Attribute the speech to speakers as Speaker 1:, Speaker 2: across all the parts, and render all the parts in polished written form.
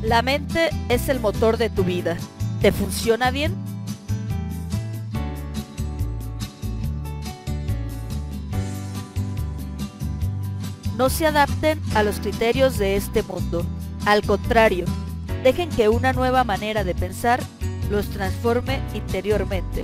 Speaker 1: La mente es el motor de tu vida. ¿Te funciona bien? No se adapten a los criterios de este mundo. Al contrario, dejen que una nueva manera de pensar los transforme interiormente.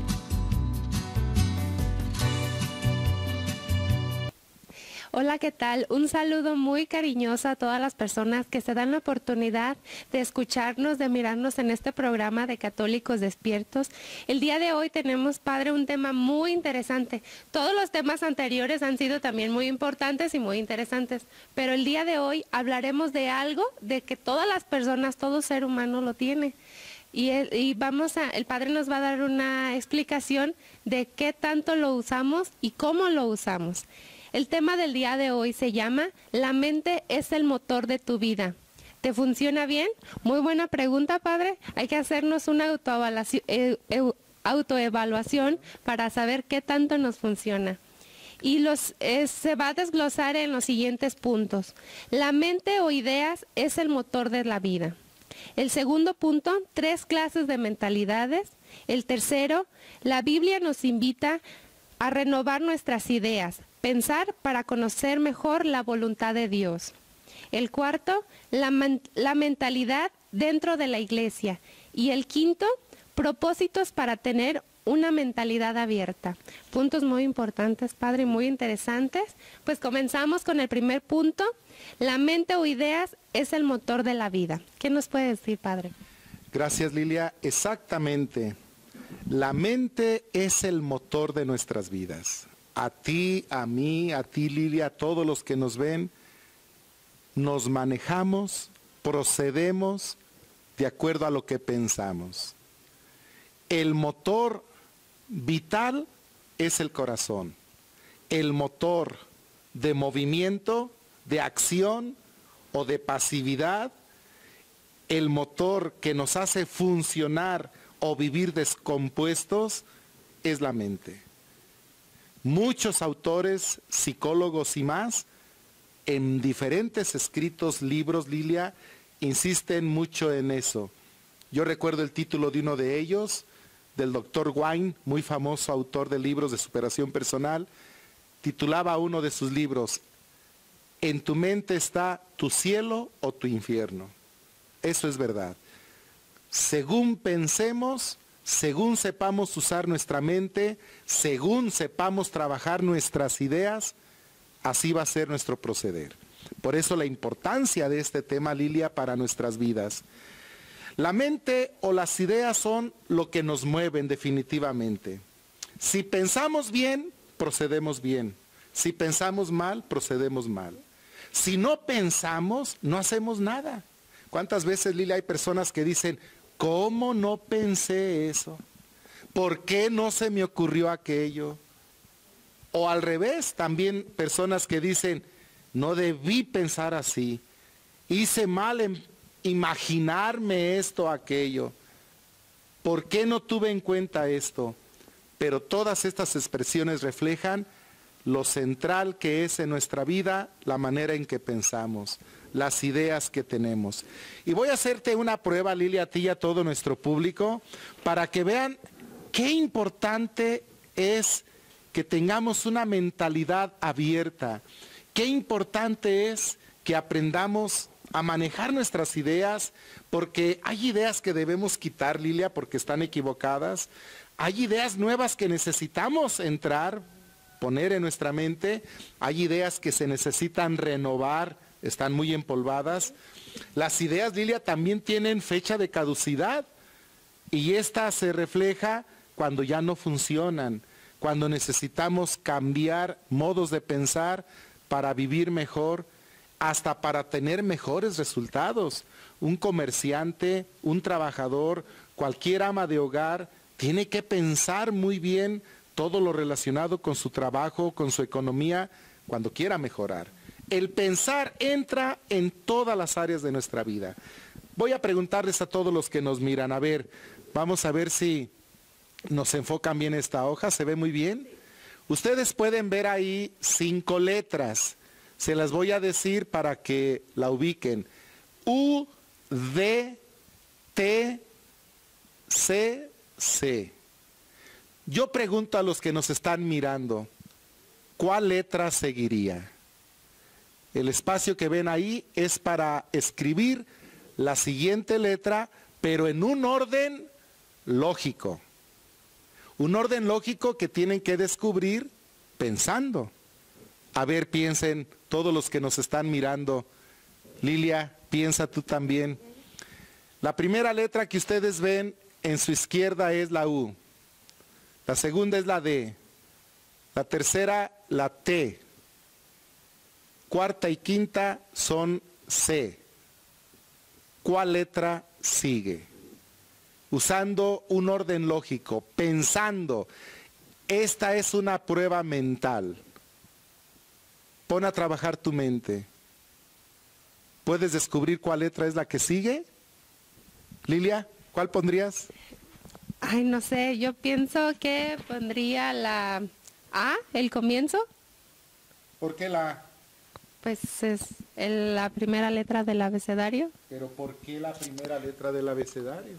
Speaker 2: Hola, ¿qué tal? Un saludo muy cariñoso a todas las personas que se dan la oportunidad de escucharnos, de mirarnos en este programa de Católicos Despiertos. El día de hoy tenemos, Padre, un tema muy interesante. Todos los temas anteriores han sido también muy importantes y muy interesantes, pero el día de hoy hablaremos de algo de que todas las personas, todo ser humano lo tiene. El Padre nos va a dar una explicación de qué tanto lo usamos y cómo lo usamos. El tema del día de hoy se llama La mente es el motor de tu vida. ¿Te funciona bien? Muy buena pregunta, Padre. Hay que hacernos una autoevaluación para saber qué tanto nos funciona. Y se va a desglosar en los siguientes puntos. La mente o ideas es el motor de la vida. El segundo punto, 3 clases de mentalidades. El tercero, la Biblia nos invita a renovar nuestras ideas, pensar para conocer mejor la voluntad de Dios. El cuarto, la mentalidad dentro de la iglesia. Y el quinto, propósitos para tener una mentalidad abierta. Puntos muy importantes, Padre, muy interesantes. Pues comenzamos con el primer punto. La mente o ideas es el motor de la vida. ¿Qué nos puede decir, Padre?
Speaker 3: Gracias, Lilia. Exactamente. La mente es el motor de nuestras vidas. A ti, a mí, a ti, Lilia, a todos los que nos ven, nos manejamos, procedemos de acuerdo a lo que pensamos. El motor vital es el corazón. El motor de movimiento, de acción o de pasividad, el motor que nos hace funcionar o vivir descompuestos es la mente. Muchos autores, psicólogos y más, en diferentes escritos, libros, Lilia, insisten mucho en eso. Yo recuerdo el título de uno de ellos, del Dr. Wine, muy famoso autor de libros de superación personal, titulaba uno de sus libros, En tu mente está tu cielo o tu infierno. Eso es verdad. Según pensemos, según sepamos usar nuestra mente, según sepamos trabajar nuestras ideas, así va a ser nuestro proceder. Por eso la importancia de este tema, Lilia, para nuestras vidas. La mente o las ideas son lo que nos mueven definitivamente. Si pensamos bien, procedemos bien. Si pensamos mal, procedemos mal. Si no pensamos, no hacemos nada. ¿Cuántas veces, Lilia, hay personas que dicen, ¿cómo no pensé eso? ¿Por qué no se me ocurrió aquello? O al revés, también personas que dicen, no debí pensar así. Hice mal en imaginarme esto o aquello. ¿Por qué no tuve en cuenta esto? Pero todas estas expresiones reflejan lo central que es en nuestra vida, la manera en que pensamos, las ideas que tenemos. Y voy a hacerte una prueba, Lilia, a ti y a todo nuestro público, para que vean qué importante es que tengamos una mentalidad abierta. Qué importante es que aprendamos a manejar nuestras ideas, porque hay ideas que debemos quitar, Lilia, porque están equivocadas. Hay ideas nuevas que necesitamos poner en nuestra mente. Hay ideas que se necesitan renovar, están muy empolvadas. Las ideas, Lilia, también tienen fecha de caducidad y esta se refleja cuando ya no funcionan, cuando necesitamos cambiar modos de pensar para vivir mejor, hasta para tener mejores resultados. Un comerciante, un trabajador, cualquier ama de hogar, tiene que pensar muy bien todo lo relacionado con su trabajo, con su economía, cuando quiera mejorar. El pensar entra en todas las áreas de nuestra vida. Voy a preguntarles a todos los que nos miran, a ver, vamos a ver si nos enfocan bien esta hoja, ¿se ve muy bien? Ustedes pueden ver ahí 5 letras, se las voy a decir para que la ubiquen. U, D, T, C, C. Yo pregunto a los que nos están mirando, ¿cuál letra seguiría? El espacio que ven ahí es para escribir la siguiente letra, pero en un orden lógico. Un orden lógico que tienen que descubrir pensando. A ver, piensen todos los que nos están mirando. Lilia, piensa tú también. La primera letra que ustedes ven en su izquierda es la U. La segunda es la D. La tercera, la T. Cuarta y quinta son C. ¿Cuál letra sigue? Usando un orden lógico, pensando. Esta es una prueba mental. Pon a trabajar tu mente. ¿Puedes descubrir cuál letra es la que sigue? Lilia, ¿cuál pondrías?
Speaker 2: Ay, no sé, yo pienso que pondría la A, el comienzo.
Speaker 3: ¿Por qué la A?
Speaker 2: Pues es la primera letra del abecedario.
Speaker 3: ¿Pero por qué la primera letra del abecedario?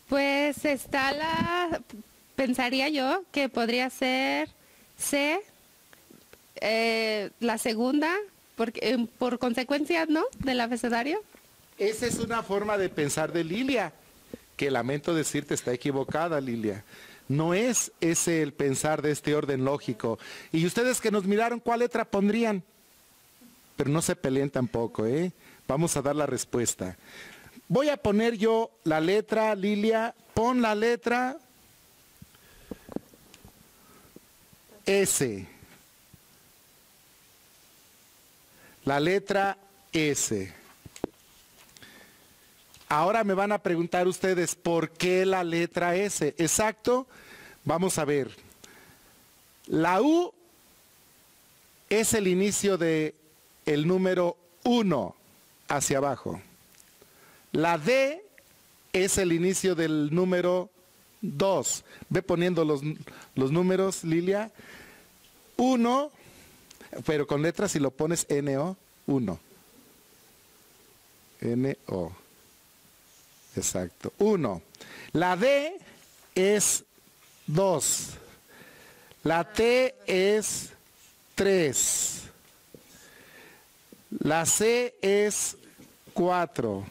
Speaker 2: Pues está pensaría yo que podría ser C, la segunda, porque, por consecuencia, ¿no? Del abecedario.
Speaker 3: Esa es una forma de pensar de Lilia, que lamento decirte está equivocada, Lilia. No es ese el pensar de este orden lógico. Y ustedes que nos miraron, ¿cuál letra pondrían? Pero no se peleen tampoco, ¿eh? Vamos a dar la respuesta. Voy a poner yo la letra, Lilia, pon la letra S. La letra S. Ahora me van a preguntar ustedes, ¿por qué la letra S? Exacto, vamos a ver. La U es el inicio de el número 1 hacia abajo. La D es el inicio del número 2. Ve poniendo los números, Lilia. 1, pero con letras si lo pones NO, 1. NO. Exacto. 1. La D es 2. La T es 3. La C es 4.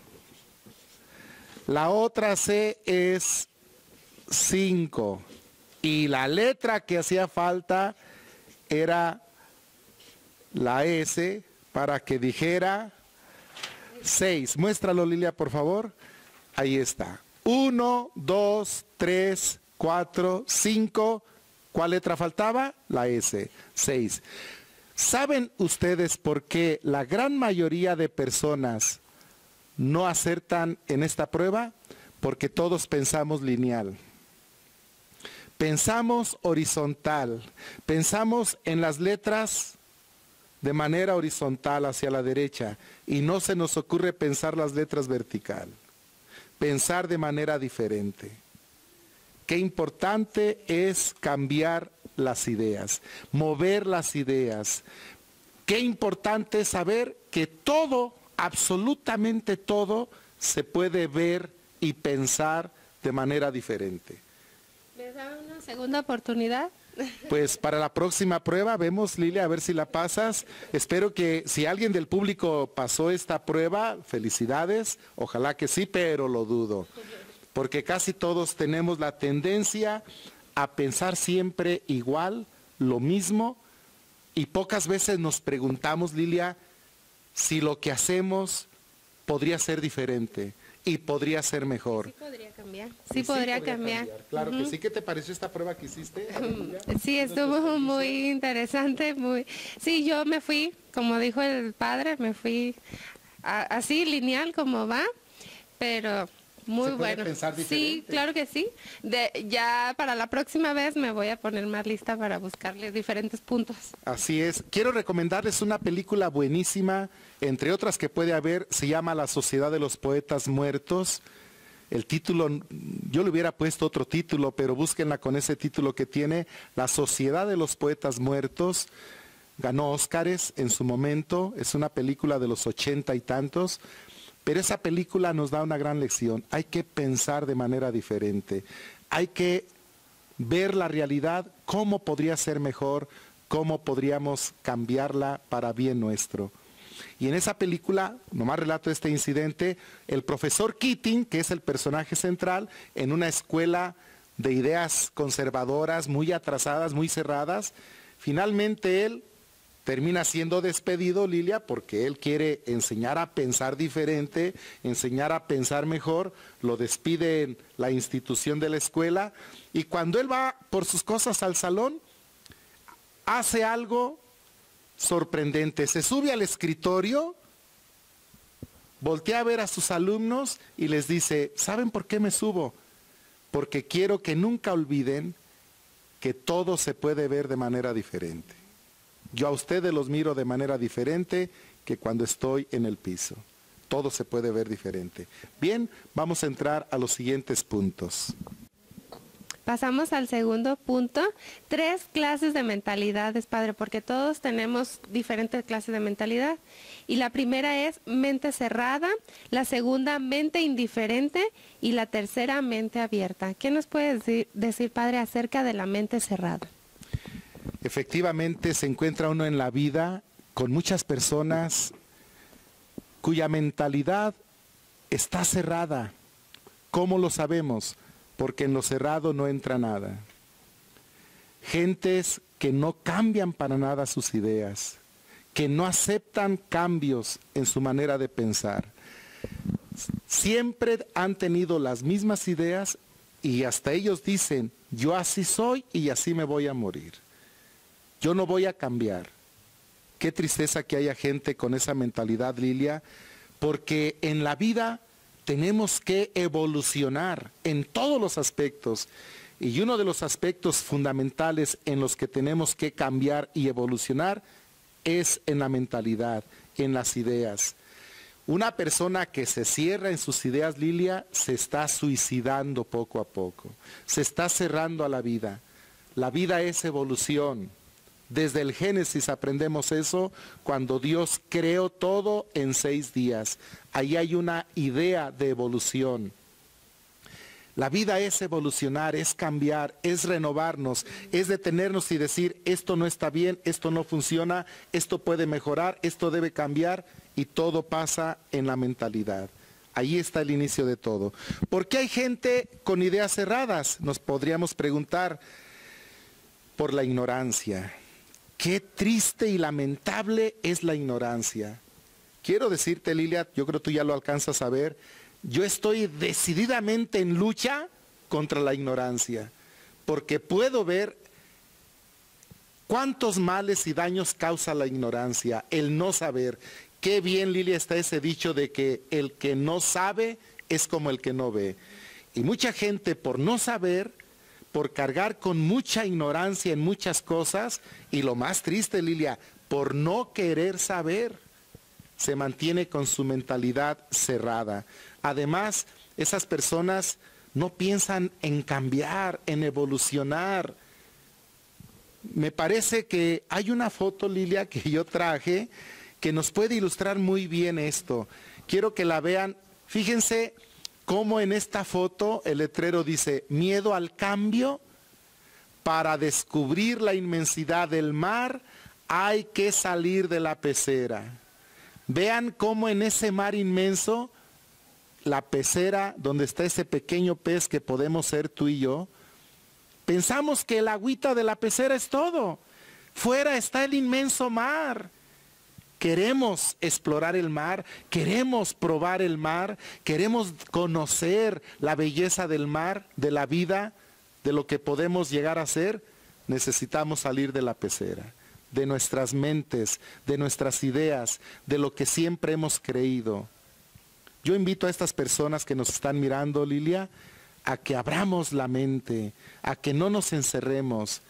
Speaker 3: La otra C es 5. Y la letra que hacía falta era la S para que dijera 6. Muéstralo, Lilia, por favor. Ahí está. 1, 2, 3, 4, 5. ¿Cuál letra faltaba? La S. 6. ¿Saben ustedes por qué la gran mayoría de personas no acertan en esta prueba? Porque todos pensamos lineal. Pensamos horizontal. Pensamos en las letras de manera horizontal hacia la derecha y no se nos ocurre pensar las letras vertical. Pensar de manera diferente. Qué importante es cambiar las ideas, mover las ideas. Qué importante es saber que todo, absolutamente todo, se puede ver y pensar de manera diferente.
Speaker 2: ¿Me da una segunda oportunidad?
Speaker 3: Pues para la próxima prueba vemos, Lilia, a ver si la pasas. Espero que si alguien del público pasó esta prueba, felicidades. Ojalá que sí, pero lo dudo. Porque casi todos tenemos la tendencia a pensar siempre igual, lo mismo. Y pocas veces nos preguntamos, Lilia, si lo que hacemos podría ser diferente y podría ser mejor.
Speaker 2: Sí podría cambiar. Sí podría cambiar.
Speaker 3: Claro que sí. ¿Qué te pareció esta prueba que hiciste?
Speaker 2: Sí, estuvo muy interesante. Sí, yo me fui, como dijo el padre, me fui así lineal como va, pero muy bueno.
Speaker 3: Pensar diferente.
Speaker 2: Sí, claro que sí. Ya para la próxima vez me voy a poner más lista para buscarle diferentes puntos.
Speaker 3: Así es. Quiero recomendarles una película buenísima, entre otras que puede haber, se llama La Sociedad de los Poetas Muertos. El título, yo le hubiera puesto otro título, pero búsquenla con ese título que tiene, La Sociedad de los Poetas Muertos. Ganó Óscares en su momento, es una película de los 80 y tantos, Pero esa película nos da una gran lección. Hay que pensar de manera diferente. Hay que ver la realidad, cómo podría ser mejor, cómo podríamos cambiarla para bien nuestro. Y en esa película, nomás relato este incidente, el profesor Keating, que es el personaje central, en una escuela de ideas conservadoras, muy atrasadas, muy cerradas, finalmente él termina siendo despedido, Lilia, porque él quiere enseñar a pensar diferente, enseñar a pensar mejor, lo despide en la institución de la escuela, y cuando él va por sus cosas al salón, hace algo sorprendente, se sube al escritorio, voltea a ver a sus alumnos y les dice, ¿saben por qué me subo? Porque quiero que nunca olviden que todo se puede ver de manera diferente. Yo a ustedes los miro de manera diferente que cuando estoy en el piso. Todo se puede ver diferente. Bien, vamos a entrar a los siguientes puntos.
Speaker 2: Pasamos al segundo punto, 3 clases de mentalidades, padre, porque todos tenemos diferentes clases de mentalidad. Y la primera es mente cerrada, la segunda mente indiferente y la tercera mente abierta. ¿Qué nos puede decir, padre, acerca de la mente cerrada?
Speaker 3: Efectivamente se encuentra uno en la vida con muchas personas cuya mentalidad está cerrada. ¿Cómo lo sabemos? Porque en lo cerrado no entra nada. Gentes que no cambian para nada sus ideas, que no aceptan cambios en su manera de pensar. Siempre han tenido las mismas ideas y hasta ellos dicen, yo así soy y así me voy a morir. Yo no voy a cambiar. Qué tristeza que haya gente con esa mentalidad, Lilia, porque en la vida tenemos que evolucionar en todos los aspectos. Y uno de los aspectos fundamentales en los que tenemos que cambiar y evolucionar es en la mentalidad, en las ideas. Una persona que se cierra en sus ideas, Lilia, se está suicidando poco a poco. Se está cerrando a la vida. La vida es evolución. Desde el Génesis aprendemos eso, cuando Dios creó todo en 6 días. Ahí hay una idea de evolución. La vida es evolucionar, es cambiar, es renovarnos, es detenernos y decir, esto no está bien, esto no funciona, esto puede mejorar, esto debe cambiar, y todo pasa en la mentalidad. Ahí está el inicio de todo. ¿Por qué hay gente con ideas cerradas? Nos podríamos preguntar. Por la ignorancia. Qué triste y lamentable es la ignorancia. Quiero decirte, Lilia, yo creo que tú ya lo alcanzas a ver, yo estoy decididamente en lucha contra la ignorancia, porque puedo ver cuántos males y daños causa la ignorancia, el no saber. Qué bien, Lilia, está ese dicho de que el que no sabe es como el que no ve. Y mucha gente por no saber, por cargar con mucha ignorancia en muchas cosas, y lo más triste, Lilia, por no querer saber, se mantiene con su mentalidad cerrada. Además, esas personas no piensan en cambiar, en evolucionar. Me parece que hay una foto, Lilia, que yo traje, que nos puede ilustrar muy bien esto. Quiero que la vean. Fíjense cómo en esta foto el letrero dice, miedo al cambio, para descubrir la inmensidad del mar hay que salir de la pecera. Vean cómo en ese mar inmenso, la pecera donde está ese pequeño pez que podemos ser tú y yo, pensamos que el agüita de la pecera es todo. Fuera está el inmenso mar. Queremos explorar el mar, queremos probar el mar, queremos conocer la belleza del mar, de la vida, de lo que podemos llegar a ser. Necesitamos salir de la pecera, de nuestras mentes, de nuestras ideas, de lo que siempre hemos creído. Yo invito a estas personas que nos están mirando, Lilia, a que abramos la mente, a que no nos encerremos,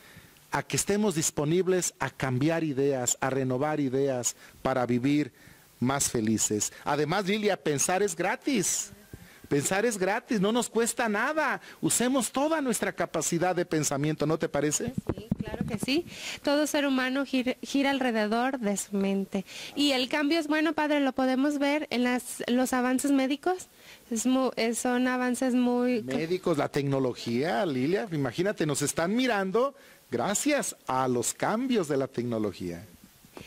Speaker 3: a que estemos disponibles a cambiar ideas, a renovar ideas para vivir más felices. Además, Lilia, pensar es gratis. Pensar es gratis, no nos cuesta nada. Usemos toda nuestra capacidad de pensamiento, ¿no te parece?
Speaker 2: Sí, claro que sí. Todo ser humano gira alrededor de su mente. Y el cambio es bueno, padre, lo podemos ver en los avances médicos. Son avances muy...
Speaker 3: Médicos, la tecnología, Lilia, imagínate, nos están mirando gracias a los cambios de la tecnología.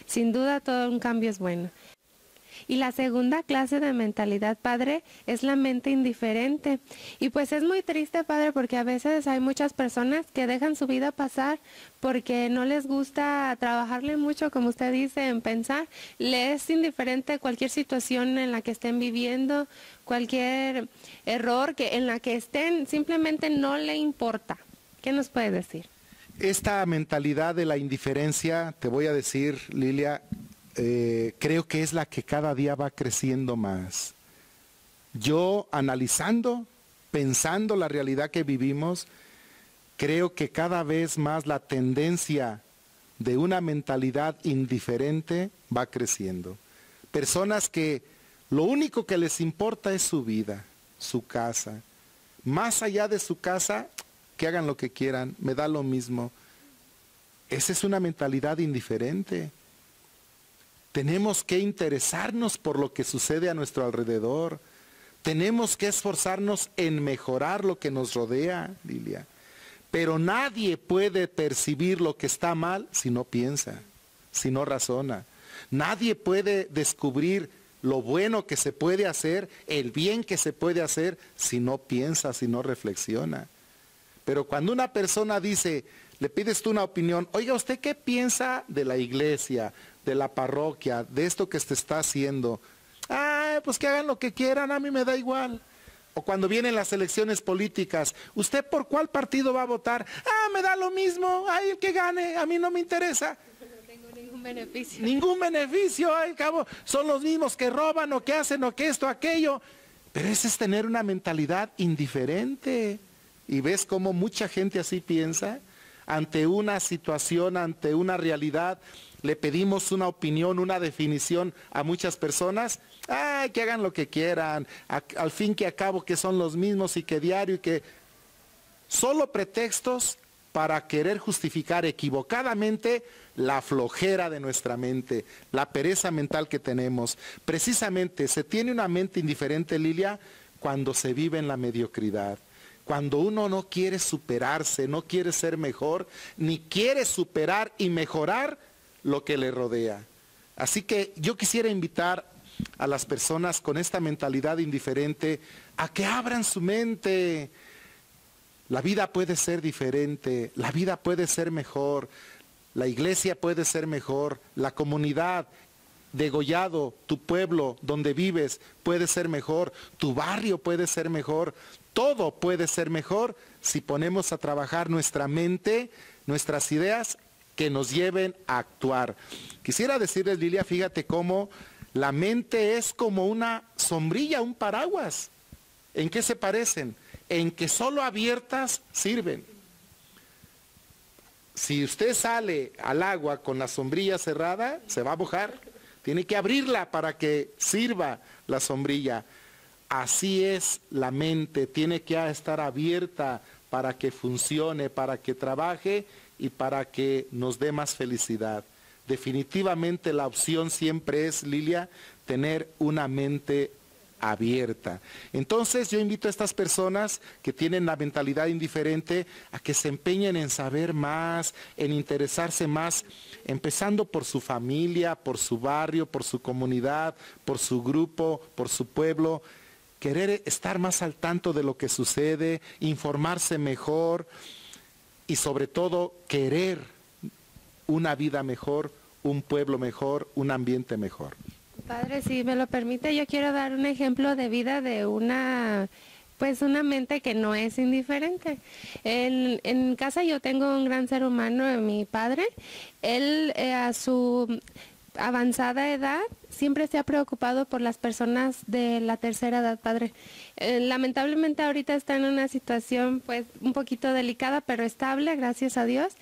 Speaker 2: Sin duda, todo un cambio es bueno. Y la segunda clase de mentalidad, padre, es la mente indiferente. Y pues es muy triste, padre, porque a veces hay muchas personas que dejan su vida pasar porque no les gusta trabajarle mucho, como usted dice, en pensar. Le es indiferente cualquier situación en la que estén viviendo, cualquier error en la que estén, simplemente no le importa. ¿Qué nos puede decir?
Speaker 3: Esta mentalidad de la indiferencia, te voy a decir, Lilia, creo que es la que cada día va creciendo más. Yo analizando, pensando la realidad que vivimos, creo que cada vez más la tendencia de una mentalidad indiferente va creciendo. Personas que lo único que les importa es su vida, su casa. Más allá de su casa, que hagan lo que quieran, me da lo mismo. Esa es una mentalidad indiferente. Tenemos que interesarnos por lo que sucede a nuestro alrededor. Tenemos que esforzarnos en mejorar lo que nos rodea, Lilia. Pero nadie puede percibir lo que está mal si no piensa, si no razona. Nadie puede descubrir lo bueno que se puede hacer, el bien que se puede hacer, si no piensa, si no reflexiona. Pero cuando una persona dice, le pides tú una opinión, oiga, ¿usted qué piensa de la iglesia, de la parroquia, de esto que se está haciendo? Pues que hagan lo que quieran, a mí me da igual. O cuando vienen las elecciones políticas, ¿usted por cuál partido va a votar? Me da lo mismo, el que gane, a mí no me interesa.
Speaker 2: No tengo ningún beneficio.
Speaker 3: Ningún beneficio, al cabo, son los mismos que roban o que hacen o que esto, aquello. Pero ese es tener una mentalidad indiferente. Y ves cómo mucha gente así piensa. Ante una situación, ante una realidad, le pedimos una opinión, una definición a muchas personas. Que hagan lo que quieran, al fin que acabo que son los mismos y que diario y que... Solo pretextos para querer justificar equivocadamente la flojera de nuestra mente, la pereza mental que tenemos. Precisamente se tiene una mente indiferente, Lilia, cuando se vive en la mediocridad. Cuando uno no quiere superarse, no quiere ser mejor, ni quiere superar y mejorar lo que le rodea. Así que yo quisiera invitar a las personas con esta mentalidad indiferente a que abran su mente. La vida puede ser diferente, la vida puede ser mejor, la iglesia puede ser mejor, la comunidad, Degollado, tu pueblo donde vives puede ser mejor, tu barrio puede ser mejor, todo puede ser mejor si ponemos a trabajar nuestra mente, nuestras ideas que nos lleven a actuar. Quisiera decirles, Lilia, fíjate cómo la mente es como una sombrilla, un paraguas. ¿En qué se parecen? En que solo abiertas sirven. Si usted sale al agua con la sombrilla cerrada, se va a mojar. Tiene que abrirla para que sirva la sombrilla. Así es la mente, tiene que estar abierta para que funcione, para que trabaje y para que nos dé más felicidad. Definitivamente la opción siempre es, Lilia, tener una mente abierta. Entonces yo invito a estas personas que tienen la mentalidad indiferente a que se empeñen en saber más, en interesarse más, empezando por su familia, por su barrio, por su comunidad, por su grupo, por su pueblo, querer estar más al tanto de lo que sucede, informarse mejor y sobre todo querer una vida mejor, un pueblo mejor, un ambiente mejor.
Speaker 2: Padre, si me lo permite, yo quiero dar un ejemplo de vida de una mente que no es indiferente. En casa yo tengo un gran ser humano, mi padre. Él a su avanzada edad siempre se ha preocupado por las personas de la tercera edad, padre. Lamentablemente ahorita está en una situación pues un poquito delicada, pero estable, gracias a Dios.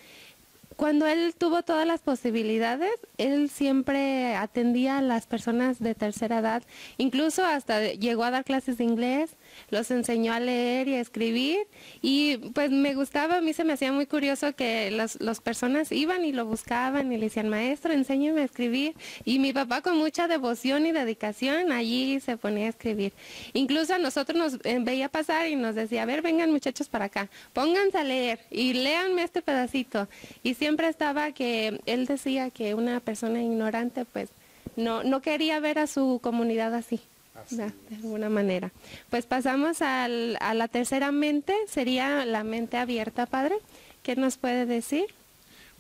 Speaker 2: Cuando él tuvo todas las posibilidades, él siempre atendía a las personas de tercera edad, incluso hasta llegó a dar clases de inglés, los enseñó a leer y a escribir, y pues me gustaba, a mí se me hacía muy curioso que las personas iban y lo buscaban y le decían, maestro, enséñeme a escribir, y mi papá con mucha devoción y dedicación allí se ponía a escribir. Incluso a nosotros nos veía pasar y nos decía, a ver, vengan muchachos para acá, pónganse a leer y léanme este pedacito, y siempre estaba que él decía que una persona ignorante pues no quería ver a su comunidad así, de alguna manera. Pues pasamos a la tercera mente, sería la mente abierta, Padre. ¿Qué nos puede decir?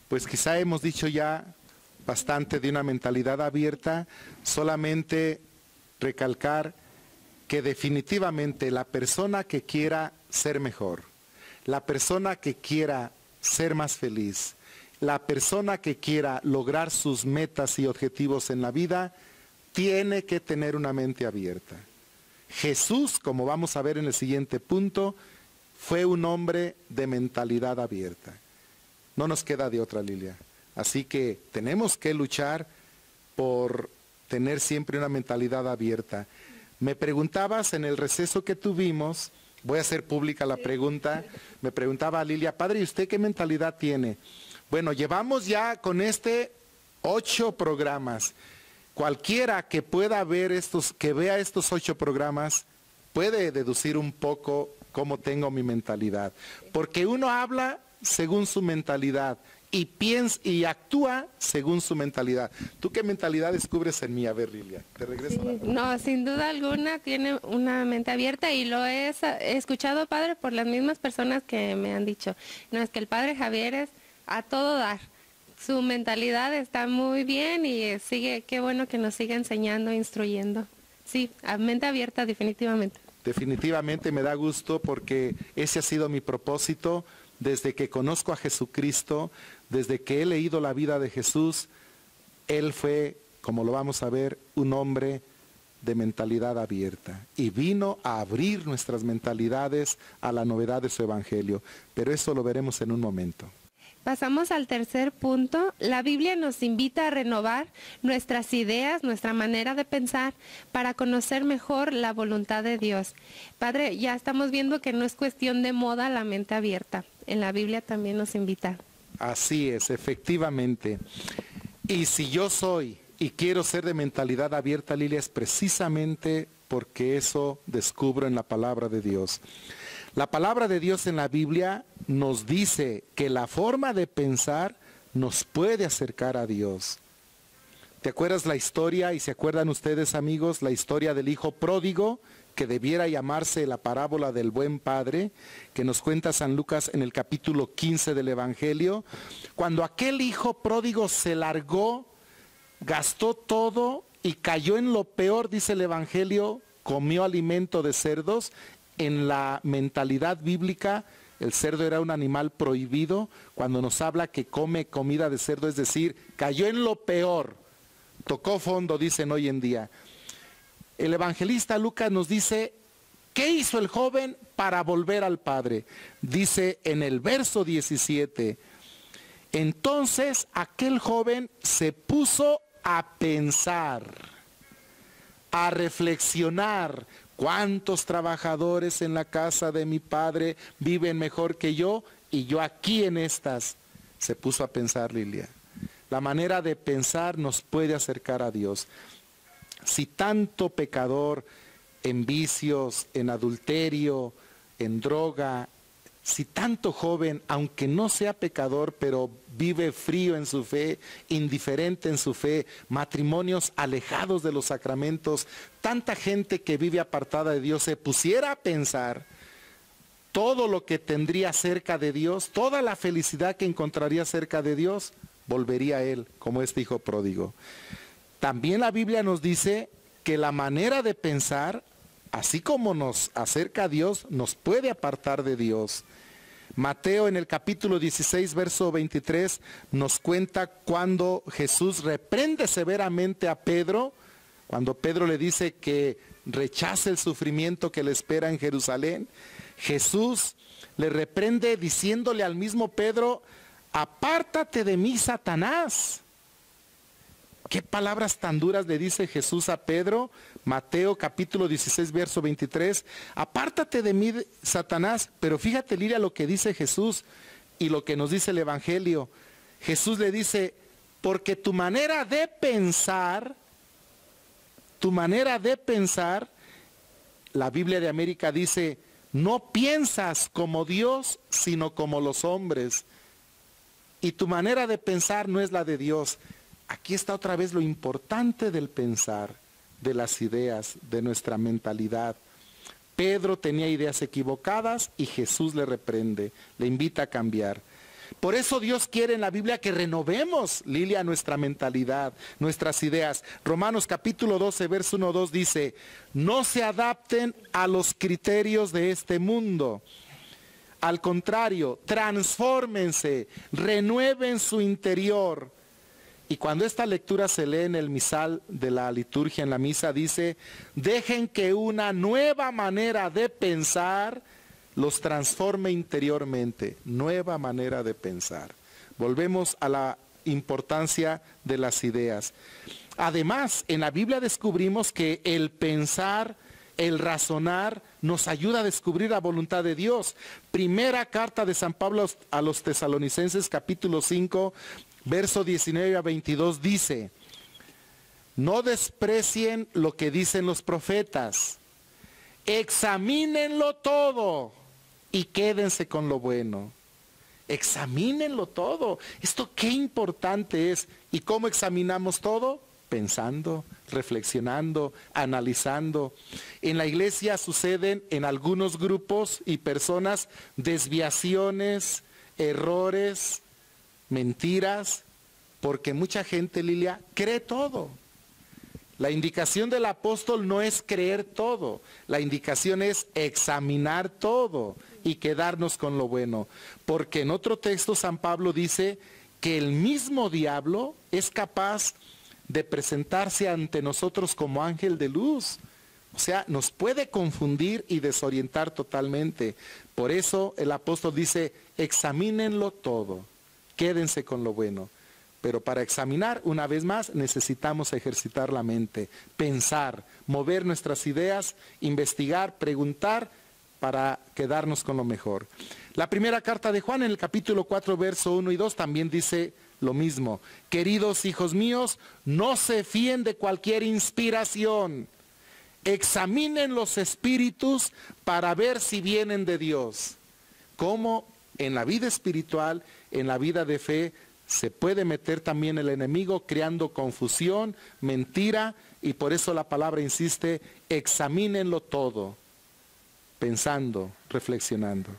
Speaker 3: Pues quizá hemos dicho ya bastante de una mentalidad abierta, solamente recalcar que definitivamente la persona que quiera ser mejor, la persona que quiera ser más feliz, la persona que quiera lograr sus metas y objetivos en la vida, tiene que tener una mente abierta. Jesús, como vamos a ver en el siguiente punto, fue un hombre de mentalidad abierta. No nos queda de otra, Lilia. Así que tenemos que luchar por tener siempre una mentalidad abierta. Me preguntabas en el receso que tuvimos, voy a hacer pública la pregunta, me preguntaba a Lilia, padre, ¿y usted qué mentalidad tiene? Bueno, llevamos ya con 8 programas. Cualquiera que pueda ver que vea estos 8 programas, puede deducir un poco cómo tengo mi mentalidad. Porque uno habla según su mentalidad y piensa y actúa según su mentalidad. ¿Tú qué mentalidad descubres en mí? A ver, Lilia, te regreso.
Speaker 2: Sí, no, sin duda alguna tiene una mente abierta y lo he escuchado, padre, por las mismas personas que me han dicho. No, es que el padre Javier es a todo dar. Su mentalidad está muy bien y sigue, qué bueno que nos sigue enseñando, instruyendo. Sí, a mente abierta definitivamente.
Speaker 3: Definitivamente me da gusto porque ese ha sido mi propósito desde que conozco a Jesucristo, desde que he leído la vida de Jesús. Él fue, como lo vamos a ver, un hombre de mentalidad abierta y vino a abrir nuestras mentalidades a la novedad de su evangelio. Pero eso lo veremos en un momento.
Speaker 2: Pasamos al tercer punto. La Biblia nos invita a renovar nuestras ideas, nuestra manera de pensar para conocer mejor la voluntad de Dios. Padre, ya estamos viendo que no es cuestión de moda la mente abierta. En la Biblia también nos invita.
Speaker 3: Así es, efectivamente. Y si yo soy y quiero ser de mentalidad abierta, Lilia, es precisamente porque eso descubro en la palabra de Dios. La palabra de Dios en la Biblia nos dice que la forma de pensar nos puede acercar a Dios. ¿Te acuerdas la historia, y se acuerdan ustedes, amigos, la historia del hijo pródigo, que debiera llamarse la parábola del buen padre, que nos cuenta San Lucas en el capítulo 15 del Evangelio? Cuando aquel hijo pródigo se largó, gastó todo y cayó en lo peor, dice el Evangelio, comió alimento de cerdos. En la mentalidad bíblica, el cerdo era un animal prohibido. Cuando nos habla que come comida de cerdo, es decir, cayó en lo peor, tocó fondo, dicen hoy en día. El evangelista Lucas nos dice, ¿qué hizo el joven para volver al Padre? Dice en el verso 17, entonces aquel joven se puso a pensar, a reflexionar. ¿Cuántos trabajadores en la casa de mi padre viven mejor que yo? Y yo aquí en estas. Se puso a pensar, Lilia. La manera de pensar nos puede acercar a Dios. Si tanto pecador en vicios, en adulterio, en droga, si tanto joven, aunque no sea pecador, pero vive frío en su fe, indiferente en su fe, matrimonios alejados de los sacramentos, tanta gente que vive apartada de Dios, se pusiera a pensar todo lo que tendría cerca de Dios, toda la felicidad que encontraría cerca de Dios, volvería a Él, como este hijo pródigo. También la Biblia nos dice que la manera de pensar, así como nos acerca a Dios, nos puede apartar de Dios. Mateo en el capítulo 16, verso 23, nos cuenta cuando Jesús reprende severamente a Pedro, cuando Pedro le dice que rechace el sufrimiento que le espera en Jerusalén. Jesús le reprende diciéndole al mismo Pedro, apártate de mí, Satanás. ¿Qué palabras tan duras le dice Jesús a Pedro? Mateo capítulo 16, verso 23. Apártate de mí, Satanás. Pero fíjate, Lilia, lo que dice Jesús y lo que nos dice el Evangelio. Jesús le dice, porque tu manera de pensar, la Biblia de América dice, no piensas como Dios, sino como los hombres. Y tu manera de pensar no es la de Dios. Aquí está otra vez lo importante del pensar, de las ideas, de nuestra mentalidad. Pedro tenía ideas equivocadas y Jesús le reprende, le invita a cambiar. Por eso Dios quiere en la Biblia que renovemos, Lilia, nuestra mentalidad, nuestras ideas. Romanos capítulo 12, verso 1-2 dice, no se adapten a los criterios de este mundo. Al contrario, transfórmense, renueven su interior. Y cuando esta lectura se lee en el misal de la liturgia, en la misa, dice, dejen que una nueva manera de pensar los transforme interiormente. Nueva manera de pensar. Volvemos a la importancia de las ideas. Además, en la Biblia descubrimos que el pensar, el razonar, nos ayuda a descubrir la voluntad de Dios. Primera carta de San Pablo a los Tesalonicenses, capítulo 5, verso 19 a 22 dice, no desprecien lo que dicen los profetas, examínenlo todo y quédense con lo bueno. Examínenlo todo. Esto qué importante es. ¿Y cómo examinamos todo? Pensando, reflexionando, analizando. En la iglesia suceden en algunos grupos y personas desviaciones, errores, mentiras, porque mucha gente, Lilia, cree todo. La indicación del apóstol no es creer todo, la indicación es examinar todo y quedarnos con lo bueno. Porque en otro texto San Pablo dice que el mismo diablo es capaz de presentarse ante nosotros como ángel de luz. O sea, nos puede confundir y desorientar totalmente. Por eso el apóstol dice, examínenlo todo. Quédense con lo bueno. Pero para examinar, una vez más, necesitamos ejercitar la mente, pensar, mover nuestras ideas, investigar, preguntar, para quedarnos con lo mejor. La primera carta de Juan, en el capítulo 4, verso 1 y 2, también dice lo mismo. Queridos hijos míos, no se fíen de cualquier inspiración. Examinen los espíritus para ver si vienen de Dios. Cómo en la vida espiritual, en la vida de fe, se puede meter también el enemigo creando confusión, mentira, y por eso la palabra insiste, examínenlo todo, pensando, reflexionando.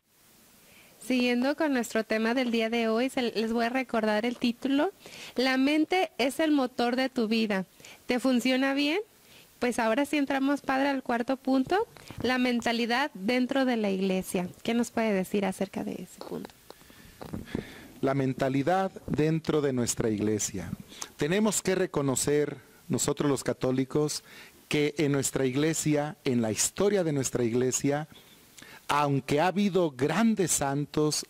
Speaker 2: Siguiendo con nuestro tema del día de hoy, les voy a recordar el título. La mente es el motor de tu vida. ¿Te funciona bien? Pues ahora sí entramos, padre, al cuarto punto, la mentalidad dentro de la iglesia. ¿Qué nos puede decir acerca de ese punto?
Speaker 3: La mentalidad dentro de nuestra iglesia. Tenemos que reconocer, nosotros los católicos, que en nuestra iglesia, en la historia de nuestra iglesia, aunque ha habido grandes santos,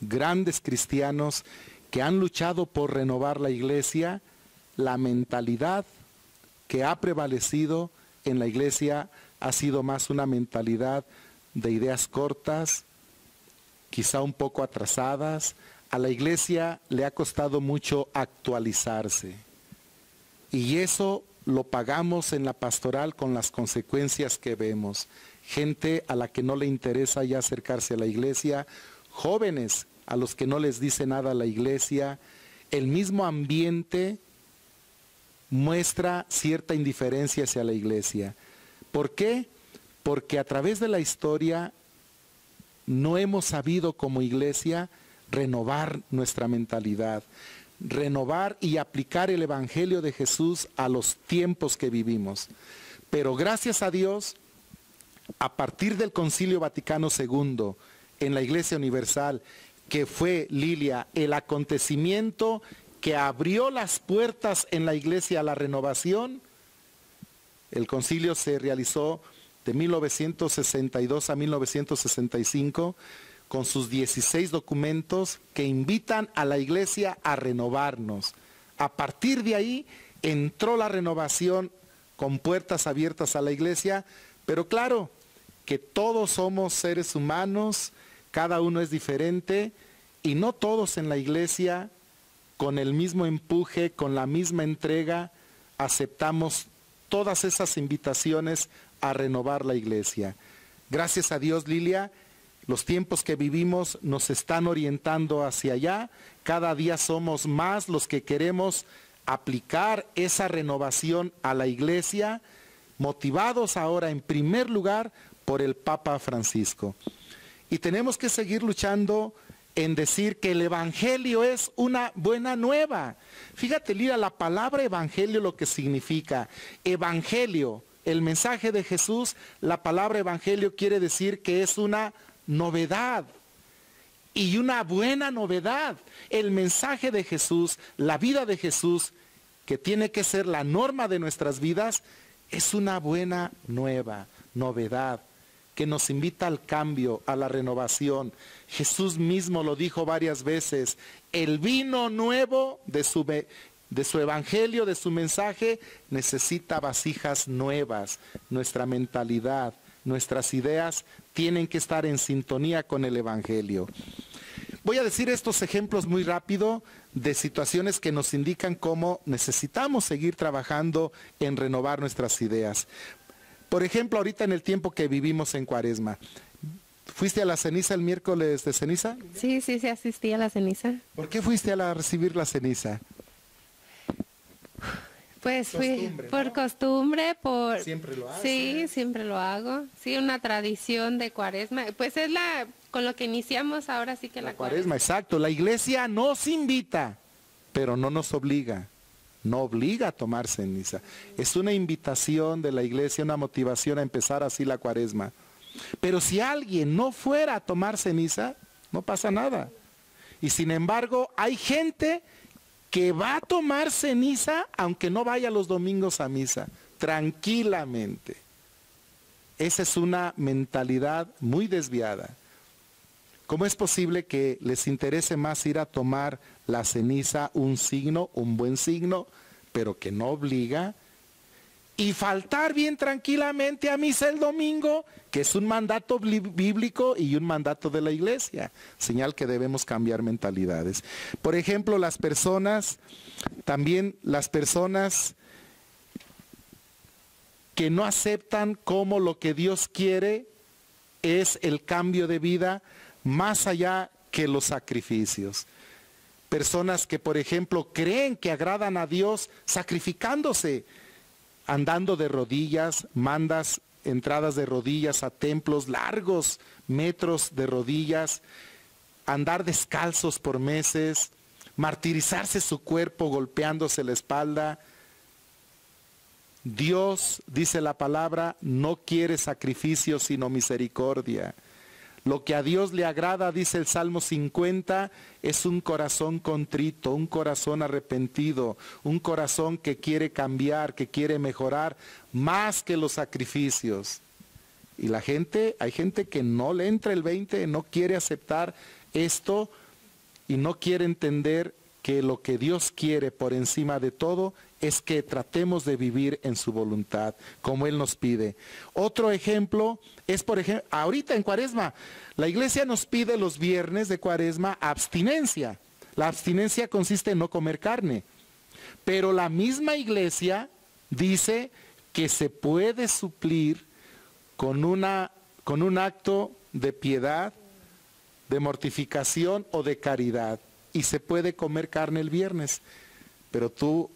Speaker 3: grandes cristianos que han luchado por renovar la iglesia, la mentalidad que ha prevalecido en la iglesia ha sido más una mentalidad de ideas cortas, quizá un poco atrasadas. A la iglesia le ha costado mucho actualizarse. Y eso lo pagamos en la pastoral con las consecuencias que vemos. Gente a la que no le interesa ya acercarse a la iglesia, jóvenes a los que no les dice nada la iglesia, el mismo ambiente muestra cierta indiferencia hacia la iglesia. ¿Por qué? Porque a través de la historia no hemos sabido como iglesia renovar nuestra mentalidad, renovar y aplicar el Evangelio de Jesús a los tiempos que vivimos. Pero gracias a Dios, a partir del Concilio Vaticano II, en la Iglesia Universal, que fue, Lilia, el acontecimiento que abrió las puertas en la iglesia a la renovación. El concilio se realizó de 1962 a 1965 con sus 16 documentos que invitan a la iglesia a renovarnos. A partir de ahí, entró la renovación con puertas abiertas a la iglesia, pero claro que todos somos seres humanos, cada uno es diferente y no todos en la iglesia con el mismo empuje, con la misma entrega, aceptamos todas esas invitaciones a renovar la iglesia. Gracias a Dios, Lilia, los tiempos que vivimos nos están orientando hacia allá. Cada día somos más los que queremos aplicar esa renovación a la iglesia, motivados ahora en primer lugar por el Papa Francisco. Y tenemos que seguir luchando en decir que el evangelio es una buena nueva. Fíjate, Lilia, la palabra evangelio lo que significa. Evangelio, el mensaje de Jesús, la palabra evangelio quiere decir que es una novedad. Y una buena novedad. El mensaje de Jesús, la vida de Jesús, que tiene que ser la norma de nuestras vidas, es una buena nueva novedad que nos invita al cambio, a la renovación. Jesús mismo lo dijo varias veces, el vino nuevo de su evangelio, de su mensaje, necesita vasijas nuevas. Nuestra mentalidad, nuestras ideas tienen que estar en sintonía con el evangelio. Voy a decir estos ejemplos muy rápido de situaciones que nos indican cómo necesitamos seguir trabajando en renovar nuestras ideas. Por ejemplo, ahorita en el tiempo que vivimos en Cuaresma, ¿fuiste a la ceniza el miércoles de ceniza?
Speaker 2: Sí, asistí a la ceniza.
Speaker 3: ¿Por qué fuiste a recibir la ceniza?
Speaker 2: Pues fui por costumbre, por...
Speaker 3: ¿Siempre lo haces?
Speaker 2: Sí, siempre lo hago. Sí, una tradición de Cuaresma. Pues es con lo que iniciamos ahora sí que la
Speaker 3: Cuaresma. Exacto. La iglesia nos invita, pero no nos obliga. No obliga a tomar ceniza. Es una invitación de la iglesia, una motivación a empezar así la Cuaresma. Pero si alguien no fuera a tomar ceniza, no pasa nada. Y sin embargo, hay gente que va a tomar ceniza aunque no vaya los domingos a misa, tranquilamente. Esa es una mentalidad muy desviada. ¿Cómo es posible que les interese más ir a tomar la ceniza, un signo, un buen signo, pero que no obliga? Y faltar bien tranquilamente a misa el domingo, que es un mandato bíblico y un mandato de la iglesia. Señal que debemos cambiar mentalidades. Por ejemplo, también las personas que no aceptan como lo que Dios quiere es el cambio de vida más allá que los sacrificios. Personas que, por ejemplo, creen que agradan a Dios sacrificándose, andando de rodillas, mandas entradas de rodillas a templos, largos metros de rodillas, andar descalzos por meses, martirizarse su cuerpo golpeándose la espalda. Dios, dice la palabra, no quiere sacrificio sino misericordia. Lo que a Dios le agrada, dice el Salmo 50, es un corazón contrito, un corazón arrepentido, un corazón que quiere cambiar, que quiere mejorar, más que los sacrificios. Y hay gente que no le entra el 20, no quiere aceptar esto y no quiere entender que lo que Dios quiere por encima de todo es que tratemos de vivir en su voluntad, como Él nos pide. Otro ejemplo es, por ejemplo, ahorita en Cuaresma, la iglesia nos pide los viernes de Cuaresma abstinencia. La abstinencia consiste en no comer carne. Pero la misma iglesia dice que se puede suplir con un acto de piedad, de mortificación o de caridad. Y se puede comer carne el viernes. Pero tú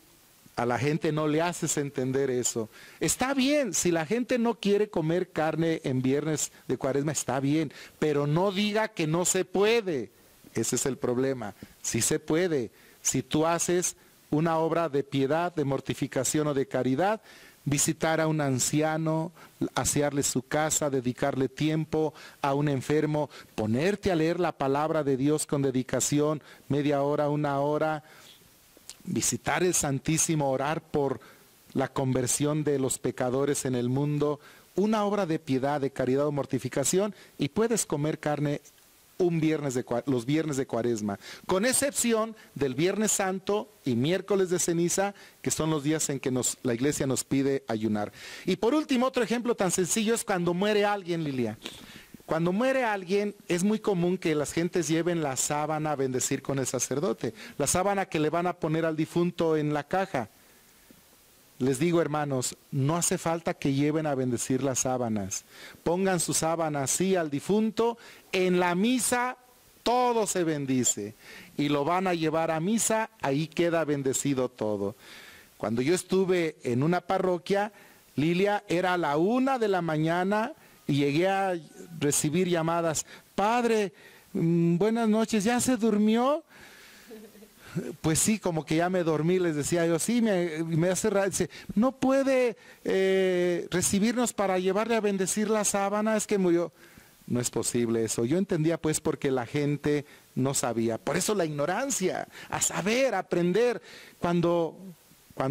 Speaker 3: a la gente no le haces entender eso. Está bien, si la gente no quiere comer carne en viernes de Cuaresma, está bien, pero no diga que no se puede. Ese es el problema. Sí se puede. Si tú haces una obra de piedad, de mortificación o de caridad, visitar a un anciano, asearle su casa, dedicarle tiempo a un enfermo, ponerte a leer la palabra de Dios con dedicación, media hora, una hora, visitar el Santísimo, orar por la conversión de los pecadores en el mundo, una obra de piedad, de caridad o mortificación, y puedes comer carne los viernes de Cuaresma, con excepción del Viernes Santo y miércoles de ceniza, que son los días en que la iglesia nos pide ayunar. Y por último, otro ejemplo tan sencillo es cuando muere alguien, Lilia. Cuando muere alguien, es muy común que las gentes lleven la sábana a bendecir con el sacerdote, la sábana que le van a poner al difunto en la caja. Les digo, hermanos, no hace falta que lleven a bendecir las sábanas. Pongan su sábana así al difunto. En la misa todo se bendice. Y lo van a llevar a misa, ahí queda bendecido todo. Cuando yo estuve en una parroquia, Lilia, era la 1 de la mañana y llegué a recibir llamadas. Padre, buenas noches, ¿ya se durmió? Pues sí, como que ya me dormí, les decía yo, sí, me hace raro. Dice, ¿no puede recibirnos para llevarle a bendecir la sábana? Es que murió. No es posible eso. Yo entendía pues porque la gente no sabía. Por eso la ignorancia, a saber, a aprender. Cuando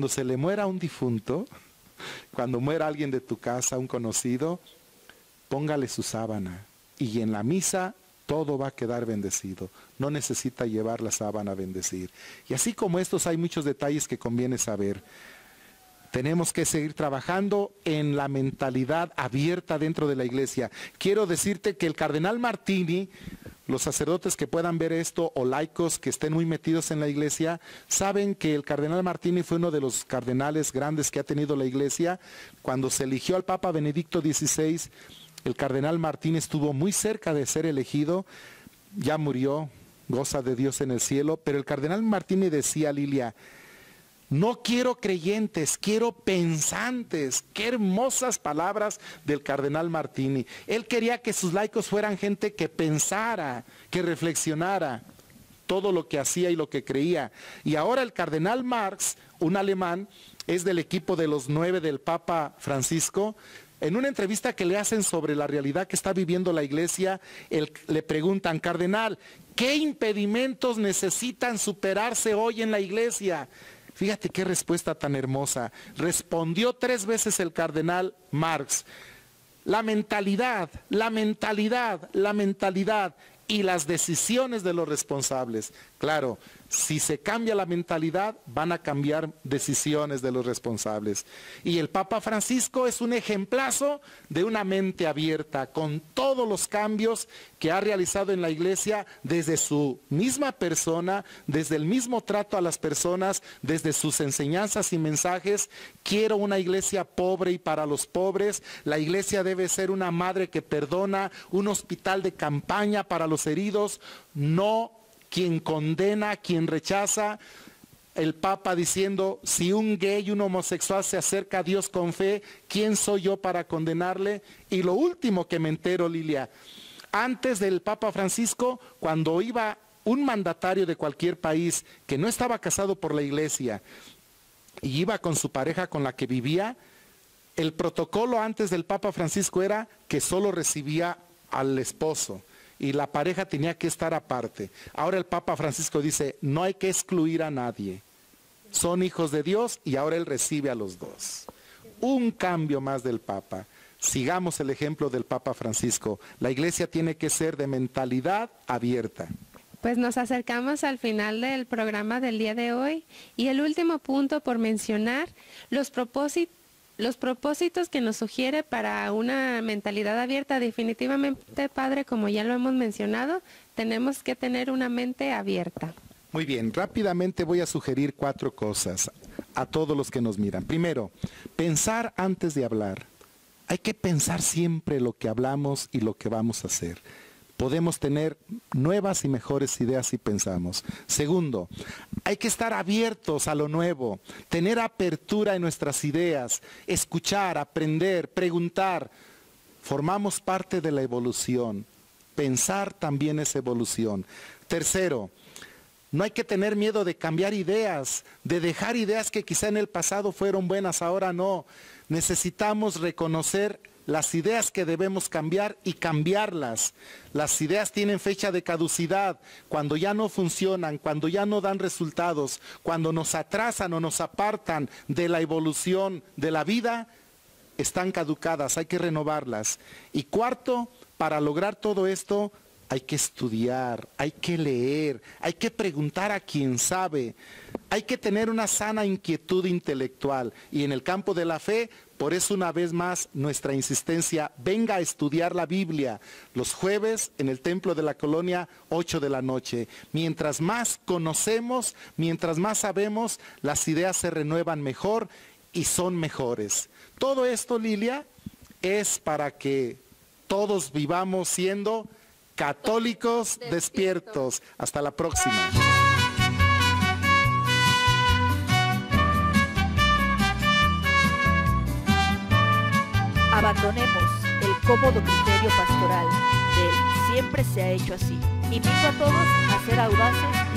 Speaker 3: se le muera un difunto, cuando muera alguien de tu casa, un conocido, póngale su sábana. Y en la misa todo va a quedar bendecido. No necesita llevar la sábana a bendecir. Y así como estos hay muchos detalles que conviene saber. Tenemos que seguir trabajando en la mentalidad abierta dentro de la iglesia. Quiero decirte que el cardenal Martini, los sacerdotes que puedan ver esto o laicos que estén muy metidos en la iglesia, saben que el cardenal Martini fue uno de los cardenales grandes que ha tenido la iglesia. Cuando se eligió al Papa Benedicto XVI, el cardenal Martín estuvo muy cerca de ser elegido, ya murió, goza de Dios en el cielo, pero el cardenal Martín decía, Lilia, no quiero creyentes, quiero pensantes. Qué hermosas palabras del cardenal Martini. Él quería que sus laicos fueran gente que pensara, que reflexionara todo lo que hacía y lo que creía. Y ahora el cardenal Marx, un alemán, es del equipo de los 9 del Papa Francisco. En una entrevista que le hacen sobre la realidad que está viviendo la iglesia, le preguntan, cardenal, ¿qué impedimentos necesitan superarse hoy en la iglesia? Fíjate qué respuesta tan hermosa. Respondió 3 veces el cardenal Marx. La mentalidad y las decisiones de los responsables. Claro, si se cambia la mentalidad, van a cambiar decisiones de los responsables. Y el Papa Francisco es un ejemplazo de una mente abierta, con todos los cambios que ha realizado en la iglesia, desde su misma persona, desde el mismo trato a las personas, desde sus enseñanzas y mensajes. Quiero una iglesia pobre y para los pobres. La iglesia debe ser una madre que perdona, un hospital de campaña para los heridos, no quien condena, quien rechaza. El Papa diciendo, si un gay y un homosexual se acerca a Dios con fe, ¿quién soy yo para condenarle? Y lo último que me entero, Lilia, antes del Papa Francisco, cuando iba un mandatario de cualquier país que no estaba casado por la iglesia y iba con su pareja con la que vivía, el protocolo antes del Papa Francisco era que solo recibía al esposo y la pareja tenía que estar aparte. Ahora el Papa Francisco dice, no hay que excluir a nadie. Son hijos de Dios y ahora él recibe a los dos. Un cambio más del Papa. Sigamos el ejemplo del Papa Francisco. La iglesia tiene que ser de mentalidad abierta.
Speaker 2: Pues nos acercamos al final del programa del día de hoy y el último punto por mencionar, los propósitos que nos sugiere para una mentalidad abierta. Definitivamente, padre, como ya lo hemos mencionado, tenemos que tener una mente abierta.
Speaker 3: Muy bien, rápidamente voy a sugerir 4 cosas a todos los que nos miran. Primero, pensar antes de hablar. Hay que pensar siempre lo que hablamos y lo que vamos a hacer. Podemos tener nuevas y mejores ideas si pensamos. Segundo, hay que estar abiertos a lo nuevo, tener apertura en nuestras ideas, escuchar, aprender, preguntar. Formamos parte de la evolución. Pensar también es evolución. Tercero, no hay que tener miedo de cambiar ideas, de dejar ideas que quizá en el pasado fueron buenas, ahora no. Necesitamos reconocer las ideas que debemos cambiar y cambiarlas. Las ideas tienen fecha de caducidad. Cuando ya no funcionan, cuando ya no dan resultados, cuando nos atrasan o nos apartan de la evolución de la vida, están caducadas, hay que renovarlas. Y cuarto, para lograr todo esto, hay que estudiar, hay que leer, hay que preguntar a quien sabe, hay que tener una sana inquietud intelectual. Y en el campo de la fe, por eso una vez más nuestra insistencia, venga a estudiar la Biblia los jueves en el Templo de la Colonia, 8 de la noche. Mientras más conocemos, mientras más sabemos, las ideas se renuevan mejor y son mejores. Todo esto, Lilia, es para que todos vivamos siendo católicos despiertos. Hasta la próxima.
Speaker 1: Abandonemos el cómodo criterio pastoral del siempre se ha hecho así. Invito a todos a ser audaces